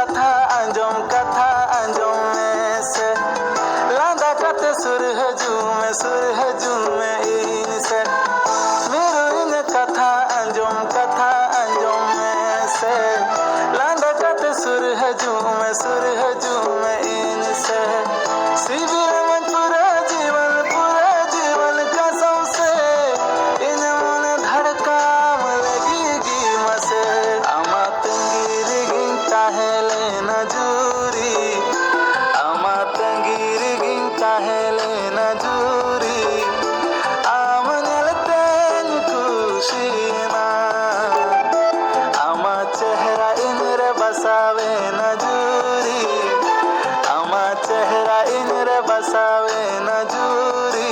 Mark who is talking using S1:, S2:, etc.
S1: कथा अंजम में से लांदा कते सुर हजूम में इन से मेरू इन कथा अंजम में से लांदा कते सुर हजूम में इन से शिविर में पूरा जीवन कसम से इन मन धड़काम लगेगी मसे अमा तंगीर गिंता है लेना जूरी अमा तंगीर गिंता है लेना जूरी आमनल तेन खुशीना अमा चेहरा इनरे बसावे न जूरी अमा चेहरा इनरे बसावे न जूरी